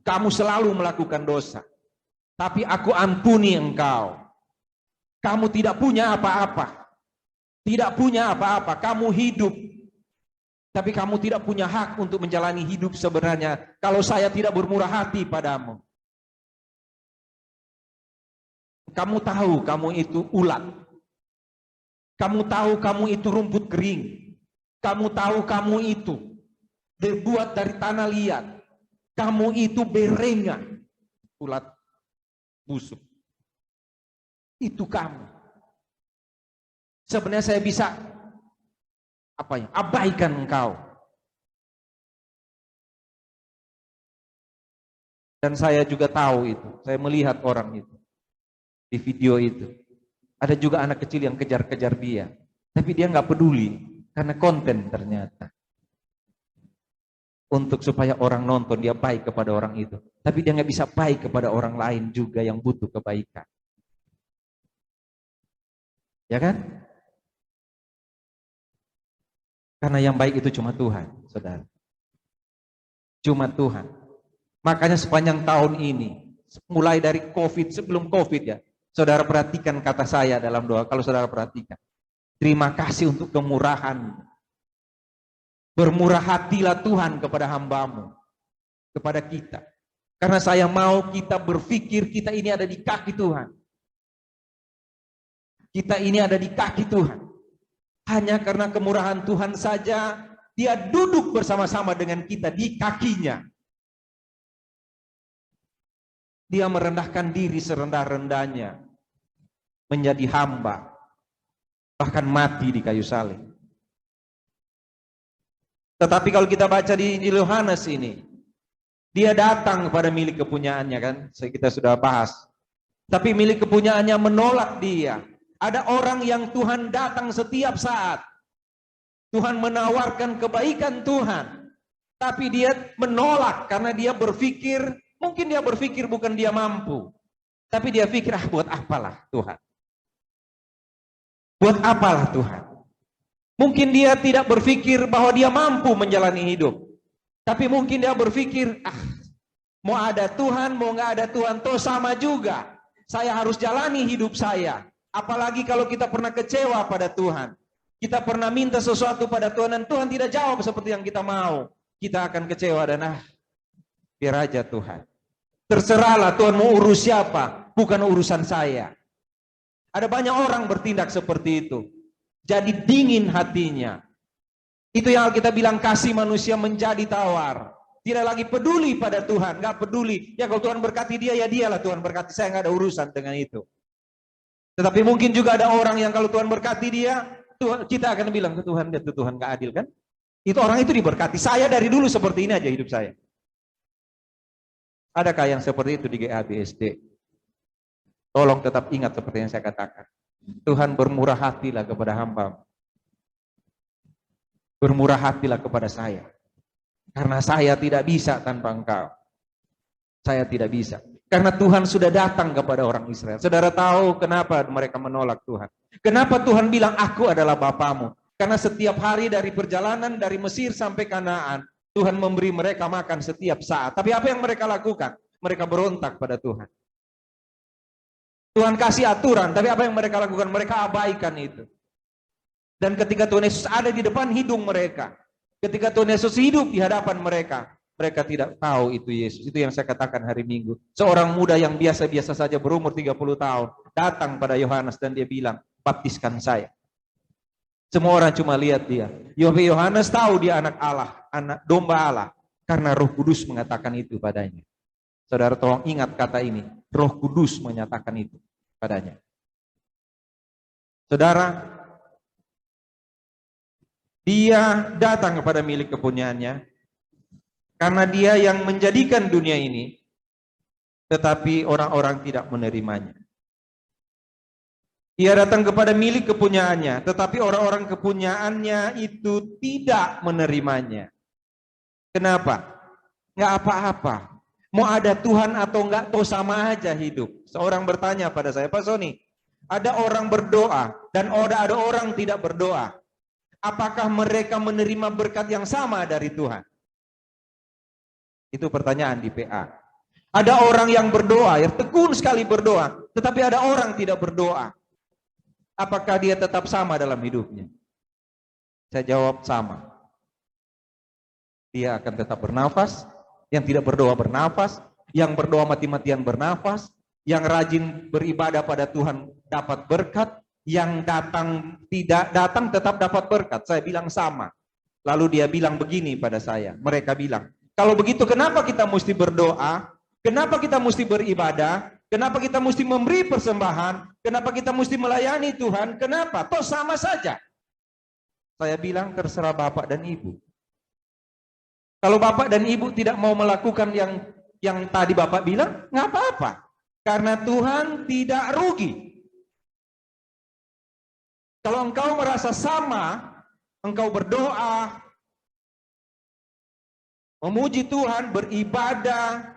Kamu selalu melakukan dosa, tapi aku ampuni engkau. Kamu tidak punya apa-apa. Tidak punya apa-apa. Kamu hidup, tapi kamu tidak punya hak untuk menjalani hidup sebenarnya kalau saya tidak bermurah hati padamu. Kamu tahu kamu itu ulat. Kamu tahu kamu itu rumput kering. Kamu tahu kamu itu dibuat dari tanah liat. Kamu itu berenga, ulat busuk. Itu kamu. Sebenarnya saya bisa abaikan engkau. Dan saya juga tahu itu. Saya melihat orang itu di video itu. Ada juga anak kecil yang kejar-kejar dia, tapi dia nggak peduli karena konten ternyata. Untuk supaya orang nonton, dia baik kepada orang itu. Tapi dia nggak bisa baik kepada orang lain juga yang butuh kebaikan. Ya kan? Karena yang baik itu cuma Tuhan, saudara. Cuma Tuhan. Makanya sepanjang tahun ini, mulai dari COVID, sebelum COVID ya, saudara perhatikan kata saya dalam doa, kalau saudara perhatikan. Terima kasih untuk kemurahan. Bermurah hatilah Tuhan kepada hambamu, kepada kita. Karena saya mau kita berpikir kita ini ada di kaki Tuhan. Kita ini ada di kaki Tuhan. Hanya karena kemurahan Tuhan saja, dia duduk bersama-sama dengan kita di kakinya. Dia merendahkan diri serendah-rendahnya, menjadi hamba, bahkan mati di kayu salib. Tetapi kalau kita baca di Injil Yohanes ini, dia datang kepada milik kepunyaannya kan, kita sudah bahas. Tapi milik kepunyaannya menolak dia. Ada orang yang Tuhan datang setiap saat. Tuhan menawarkan kebaikan Tuhan. Tapi dia menolak karena dia berpikir, mungkin dia berpikir bukan dia mampu. Tapi dia pikir, buat apalah Tuhan. Buat apalah Tuhan. Mungkin dia tidak berpikir bahwa dia mampu menjalani hidup. Tapi mungkin dia berpikir, mau ada Tuhan, mau nggak ada Tuhan, toh sama juga. Saya harus jalani hidup saya. Apalagi kalau kita pernah kecewa pada Tuhan. Kita pernah minta sesuatu pada Tuhan dan Tuhan tidak jawab seperti yang kita mau. Kita akan kecewa dan biar aja Tuhan. Terserahlah Tuhan mau urus siapa, bukan urusan saya. Ada banyak orang bertindak seperti itu. Jadi dingin hatinya. Itu yang kita bilang kasih manusia menjadi tawar. Tidak lagi peduli pada Tuhan, nggak peduli. Ya kalau Tuhan berkati dia, ya dialah Tuhan berkati. Saya nggak ada urusan dengan itu. Tetapi mungkin juga ada orang yang kalau Tuhan berkati dia, kita akan bilang ke Tuhan, itu Tuhan nggak adil kan? Itu orang itu diberkati. Saya dari dulu seperti ini aja hidup saya. Adakah yang seperti itu di GABSD? Tolong tetap ingat seperti yang saya katakan. Tuhan bermurah hatilah kepada hamba. Bermurah hatilah kepada saya. Karena saya tidak bisa tanpa engkau. Saya tidak bisa. Karena Tuhan sudah datang kepada orang Israel. Saudara tahu kenapa mereka menolak Tuhan? Kenapa Tuhan bilang aku adalah Bapamu? Karena setiap hari dari perjalanan dari Mesir sampai Kanaan, Tuhan memberi mereka makan setiap saat. Tapi apa yang mereka lakukan? Mereka berontak pada Tuhan. Tuhan kasih aturan, tapi apa yang mereka lakukan? Mereka abaikan itu. Dan ketika Tuhan Yesus ada di depan hidung mereka, ketika Tuhan Yesus hidup di hadapan mereka, mereka tidak tahu itu Yesus. Itu yang saya katakan hari Minggu. Seorang muda yang biasa-biasa saja berumur 30 tahun, datang pada Yohanes dan dia bilang, baptiskan saya. Semua orang cuma lihat dia. Yohanes tahu dia anak Allah, anak domba Allah, karena Roh Kudus mengatakan itu padanya. Saudara tolong ingat kata ini, Roh Kudus menyatakan itu padanya. Saudara, dia datang kepada milik kepunyaannya, karena dia yang menjadikan dunia ini, tetapi orang-orang tidak menerimanya. Dia datang kepada milik kepunyaannya, tetapi orang-orang kepunyaannya itu tidak menerimanya. Kenapa? Nggak apa-apa. Mau ada Tuhan atau enggak, toh sama aja hidup. Seorang bertanya pada saya, Pak Sony, ada orang berdoa dan ada orang tidak berdoa. Apakah mereka menerima berkat yang sama dari Tuhan? Itu pertanyaan di PA. Ada orang yang berdoa, yang tekun sekali berdoa, tetapi ada orang tidak berdoa. Apakah dia tetap sama dalam hidupnya? Saya jawab sama. Dia akan tetap bernafas, yang tidak berdoa bernafas, yang berdoa mati-matian bernafas, yang rajin beribadah pada Tuhan dapat berkat, yang datang tidak datang tetap dapat berkat. Saya bilang sama. Lalu dia bilang begini pada saya, mereka bilang, kalau begitu kenapa kita mesti berdoa? Kenapa kita mesti beribadah? Kenapa kita mesti memberi persembahan? Kenapa kita mesti melayani Tuhan? Kenapa? Toh sama saja. Saya bilang terserah Bapak dan Ibu. Kalau Bapak dan Ibu tidak mau melakukan yang tadi Bapak bilang, nggak apa-apa. Karena Tuhan tidak rugi. Kalau engkau merasa sama, engkau berdoa, memuji Tuhan, beribadah,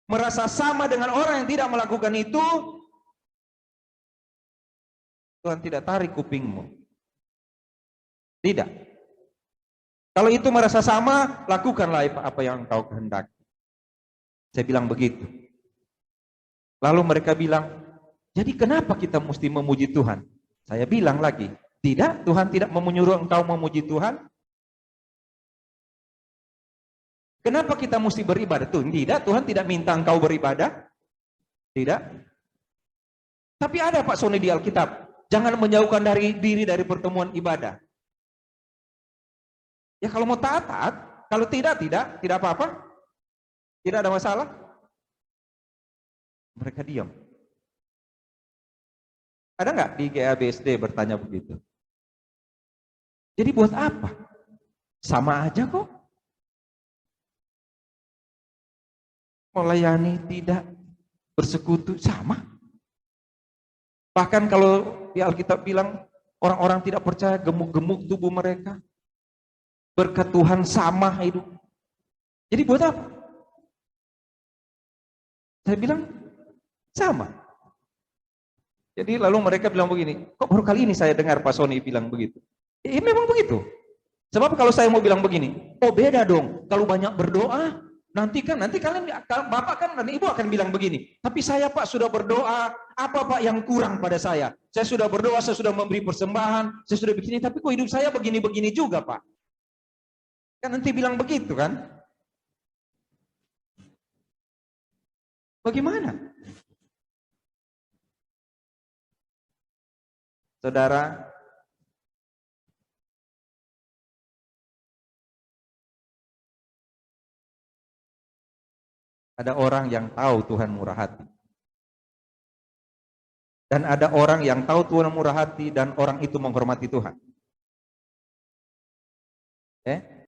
merasa sama dengan orang yang tidak melakukan itu, Tuhan tidak tarik kupingmu. Tidak. Kalau itu merasa sama, lakukanlah apa yang engkau kehendaki. Saya bilang begitu. Lalu mereka bilang, jadi kenapa kita mesti memuji Tuhan? Saya bilang lagi, tidak, Tuhan tidak menyuruh engkau memuji Tuhan. Kenapa kita mesti beribadah? Tidak, Tuhan tidak minta engkau beribadah. Tidak. Tapi ada Pak Sony di Alkitab, jangan menjauhkan diri dari pertemuan ibadah. Ya kalau mau taat, taat. Kalau tidak apa-apa. Tidak ada masalah. Mereka diam. Ada nggak di GABSD bertanya begitu? Jadi buat apa? Sama aja kok. Melayani tidak, bersekutu sama. Bahkan kalau di Alkitab bilang orang-orang tidak percaya, gemuk-gemuk tubuh mereka. Berkat Tuhan sama hidup. Jadi buat apa? Saya bilang sama. Jadi lalu mereka bilang begini, kok baru kali ini saya dengar Pak Sony bilang begitu. Ya memang begitu. Sebab kalau saya mau bilang begini, oh beda dong. Kalau banyak berdoa, nanti kalian, Bapak kan dan Ibu akan bilang begini. Tapi saya Pak sudah berdoa, apa Pak yang kurang pada saya? Saya sudah berdoa, saya sudah memberi persembahan, saya sudah begini, tapi kok hidup saya begini-begini juga Pak? Kan nanti bilang begitu kan? Bagaimana? Saudara, ada orang yang tahu Tuhan murah hati. Dan ada orang yang tahu Tuhan murah hati dan orang itu menghormati Tuhan.